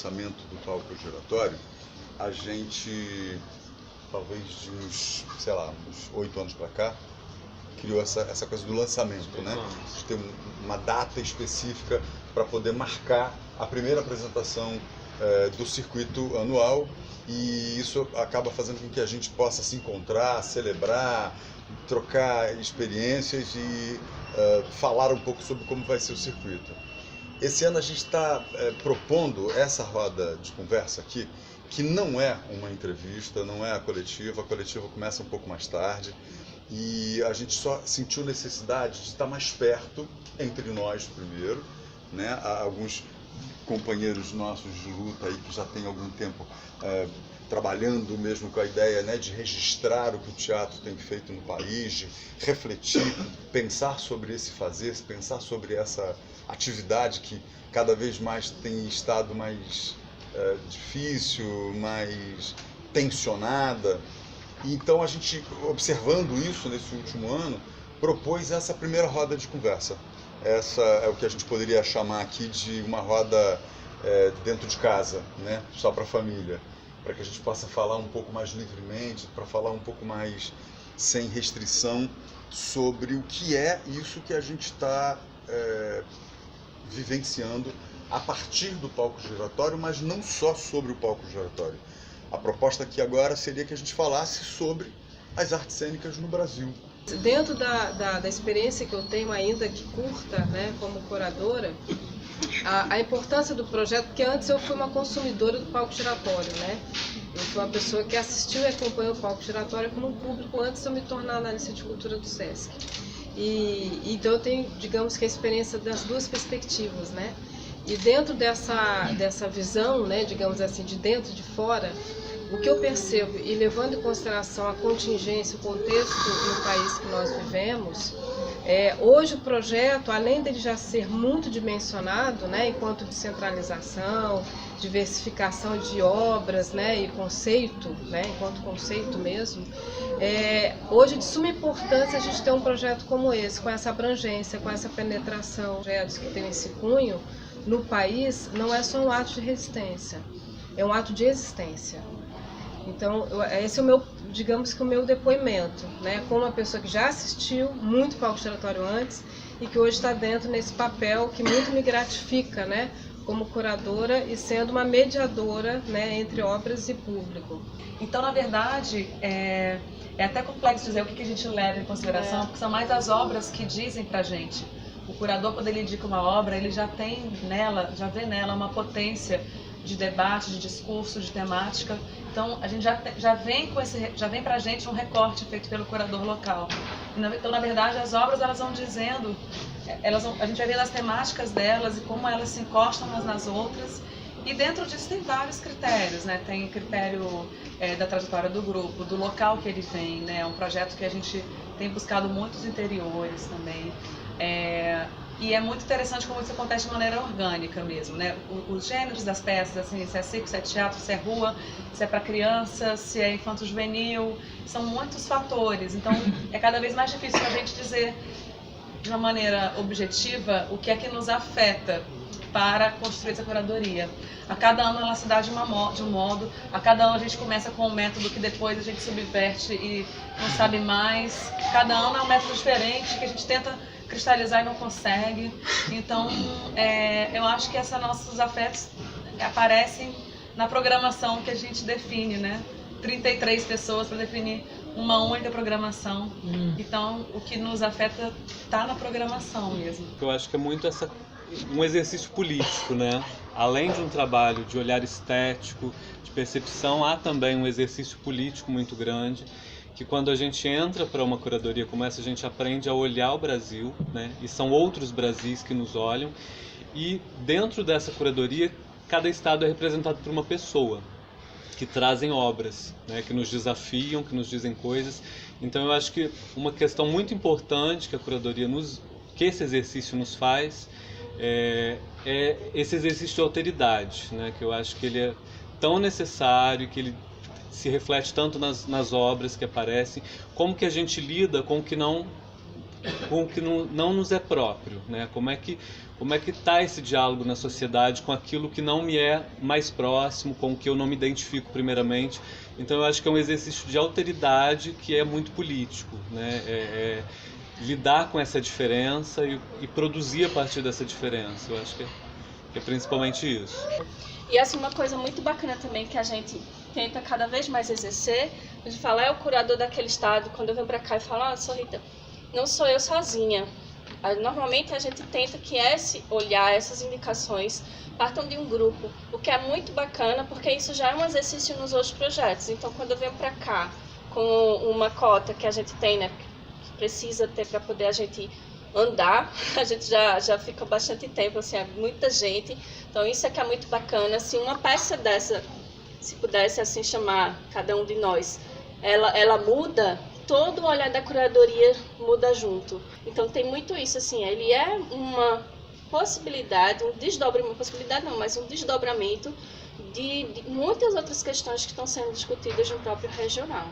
lançamento do palco giratório, a gente, talvez de uns 8 anos para cá, criou essa coisa do lançamento, né? De ter uma data específica para poder marcar a primeira apresentação do circuito anual, e isso acaba fazendo com que a gente possa se encontrar, celebrar, trocar experiências e falar um pouco sobre como vai ser o circuito. Esse ano a gente está propondo essa roda de conversa aqui, que não é uma entrevista, não é a coletiva começa um pouco mais tarde, e a gente só sentiu necessidade de estar mais perto entre nós primeiro, né? Há alguns companheiros nossos de luta aí que já tem algum tempo trabalhando mesmo com a ideia, né, de registrar o que o teatro tem feito no país, de refletir, pensar sobre esse fazer, pensar sobre essa atividade que cada vez mais tem estado mais difícil, mais tensionada. E então a gente, observando isso nesse último ano, propôs essa primeira roda de conversa. Essa é o que a gente poderia chamar aqui de uma roda dentro de casa, né? Só para a família, para que a gente possa falar um pouco mais livremente, para falar um pouco mais sem restrição sobre o que é isso que a gente está vivenciando a partir do palco giratório, mas não só sobre o palco giratório. A proposta aqui agora seria que a gente falasse sobre as artes cênicas no Brasil. Dentro da experiência que eu tenho, ainda que curta, né, como curadora, a importância do projeto, porque antes eu fui uma consumidora do palco giratório, né? Eu fui uma pessoa que assistiu e acompanhou o palco giratório como um público antes de eu me tornar analista de cultura do SESC. Então eu tenho, digamos que a experiência das duas perspectivas, né? E dentro dessa visão, né, digamos assim, de dentro e de fora, o que eu percebo, e levando em consideração a contingência, o contexto no país que nós vivemos, hoje o projeto, além dele já ser muito dimensionado, né, enquanto descentralização, diversificação de obras, né, e conceito, né, enquanto conceito mesmo, hoje de suma importância a gente ter um projeto como esse, com essa abrangência, com essa penetração. Projetos que tem esse cunho no país não é só um ato de resistência, é um ato de existência. Então, esse é o meu, digamos que o meu depoimento, né? Como uma pessoa que já assistiu muito palco giratório antes e que hoje está dentro nesse papel que muito me gratifica, né? Como curadora e sendo uma mediadora, né, entre obras e público. Então, na verdade, é até complexo dizer o que a gente leva em consideração, porque são mais as obras que dizem pra gente. O curador, quando ele indica uma obra, ele já vê nela uma potência de debate, de discurso, de temática. Então a gente já vem pra gente um recorte feito pelo curador local. Então, na verdade, as obras elas vão dizendo, a gente vai vendo as temáticas delas e como elas se encostam umas nas outras. E dentro disso tem vários critérios, né? Tem critério da trajetória do grupo, do local que ele vem, né? É um projeto que a gente tem buscado muitos interiores também. E é muito interessante como isso acontece de maneira orgânica mesmo, né? Os gêneros das peças, assim, se é circo, se é teatro, se é rua, se é para criança, se é infanto-juvenil, são muitos fatores. Então, é cada vez mais difícil a gente dizer de uma maneira objetiva o que é que nos afeta para construir essa curadoria. A cada ano ela se dá de um modo, a cada ano a gente começa com um método que depois a gente subverte e não sabe mais. Cada ano é um método diferente que a gente tenta cristalizar e não consegue. Então, eu acho que esses nossos afetos aparecem na programação que a gente define, né? 33 pessoas para definir uma única programação. Então, o que nos afeta está na programação mesmo. Eu acho que é muito um exercício político, né? Além de um trabalho de olhar estético, de percepção, há também um exercício político muito grande, que quando a gente entra para uma curadoria como essa, a gente aprende a olhar o Brasil, né? E são outros Brasis que nos olham, e dentro dessa curadoria, cada estado é representado por uma pessoa, que trazem obras, né? Que nos desafiam, que nos dizem coisas. Então eu acho que uma questão muito importante que a curadoria que esse exercício nos faz, é esse exercício de alteridade, né? Que eu acho que ele é tão necessário, que ele se reflete tanto nas obras que aparecem, como que a gente lida com o que não com o que não nos é próprio, né? Como é que está esse diálogo na sociedade com aquilo que não me é mais próximo, com o que eu não me identifico primeiramente. Então eu acho que é um exercício de alteridade que é muito político, né? Lidar com essa diferença e produzir a partir dessa diferença. Eu acho que é principalmente isso. E assim, uma coisa muito bacana também que a gente tenta cada vez mais exercer, a gente fala, é o curador daquele estado. Quando eu venho para cá e falo, sou Rita, não sou eu sozinha. Normalmente a gente tenta que esse olhar, essas indicações partam de um grupo, o que é muito bacana, porque isso já é um exercício nos outros projetos. Então, quando eu venho para cá com uma cota que a gente tem, né, que precisa ter para poder a gente andar, a gente já fica bastante tempo, assim, é muita gente. Então, isso é que é muito bacana. Se uma peça dessa, se pudesse assim chamar cada um de nós, ela muda, todo o olhar da curadoria muda junto. Então tem muito isso, assim, ele é uma possibilidade, um desdobramento de muitas outras questões que estão sendo discutidas no próprio regional,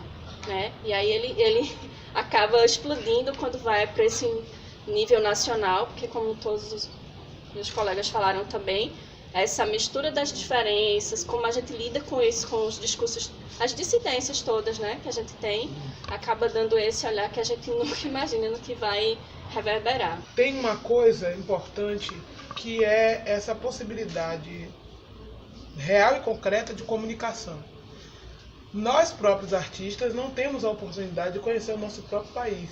né? E aí ele acaba explodindo quando vai para esse nível nacional, porque como todos os meus colegas falaram também, essa mistura das diferenças, como a gente lida com isso, com os discursos, as dissidências todas, né, que a gente tem, acaba dando esse olhar que a gente nunca imagina no que vai reverberar. Tem uma coisa importante que é essa possibilidade real e concreta de comunicação. Nós próprios artistas não temos a oportunidade de conhecer o nosso próprio país.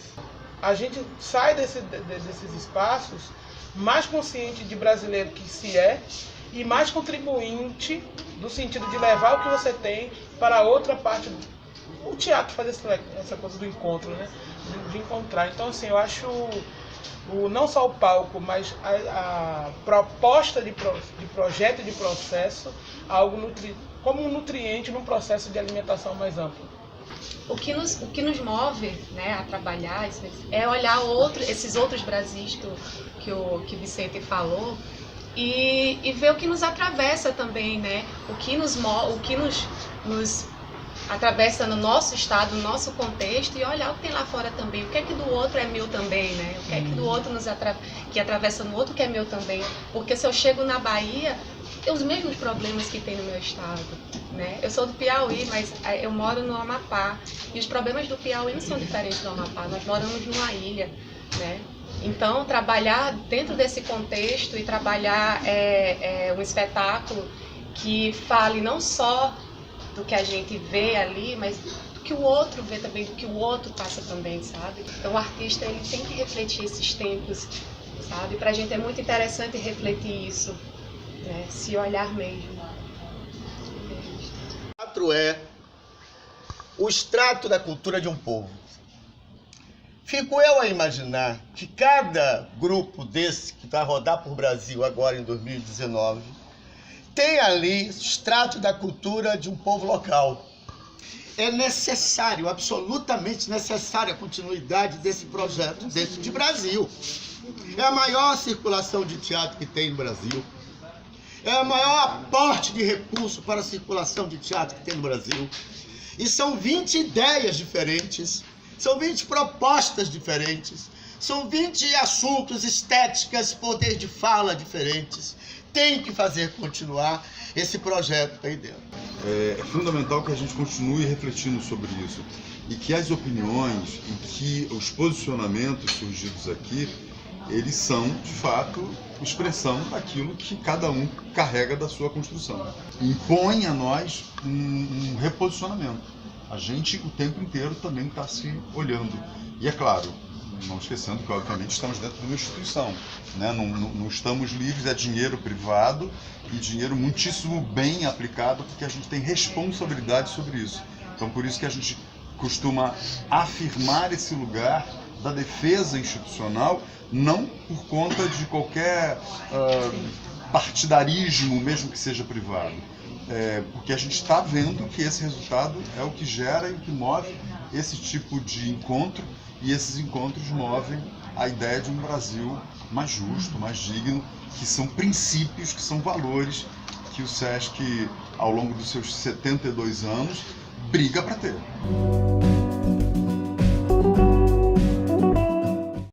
A gente sai desses espaços mais consciente de brasileiro que se é e mais contribuinte no sentido de levar o que você tem para outra parte. O teatro faz essa coisa do encontro, né? De encontrar. Então, assim, eu acho não só o palco, mas a proposta de projeto e de processo algo como um nutriente num processo de alimentação mais amplo. O que nos move, né, a trabalhar é olhar esses outros Brasis que o Vicente falou e ver o que nos atravessa também, né? O que nos atravessa no nosso estado, no nosso contexto, e olhar o que tem lá fora também. O que é que do outro é meu também, né? O que é que do outro que atravessa no outro que é meu também. Porque se eu chego na Bahia, tem os mesmos problemas que tem no meu estado, né? Eu sou do Piauí, mas eu moro no Amapá. E os problemas do Piauí não são diferentes do Amapá. Nós moramos numa ilha, né? Então, trabalhar dentro desse contexto e trabalhar um espetáculo que fale não só do que a gente vê ali, mas do que o outro vê também, do que o outro passa também, sabe? Então o artista ele tem que refletir esses tempos, sabe? Pra gente é muito interessante refletir isso, né? Se olhar mesmo. O teatro é o extrato da cultura de um povo. Fico eu a imaginar que cada grupo desse que vai rodar por Brasil agora em 2019 tem ali extrato da cultura de um povo local. É necessário, absolutamente necessária a continuidade desse projeto dentro de Brasil. É a maior circulação de teatro que tem no Brasil. É o maior aporte de recurso para a circulação de teatro que tem no Brasil. E são 20 ideias diferentes, são 20 propostas diferentes, são 20 assuntos, estéticas, poder de fala diferentes. Tem que fazer continuar esse projeto aí dentro. É fundamental que a gente continue refletindo sobre isso e que as opiniões e que os posicionamentos surgidos aqui, eles são, de fato, expressão daquilo que cada um carrega da sua construção. Impõe a nós um reposicionamento. A gente, o tempo inteiro, também está se olhando. E é claro, não esquecendo que, obviamente, estamos dentro de uma instituição, né? Não estamos livres, é dinheiro privado e dinheiro muitíssimo bem aplicado, porque a gente tem responsabilidade sobre isso. Então, por isso que a gente costuma afirmar esse lugar da defesa institucional, não por conta de qualquer partidarismo, mesmo que seja privado. Porque a gente está vendo que esse resultado é o que gera e o que move esse tipo de encontro, e esses encontros movem a ideia de um Brasil mais justo, mais digno, que são princípios, que são valores que o SESC, ao longo dos seus 72 anos, briga para ter.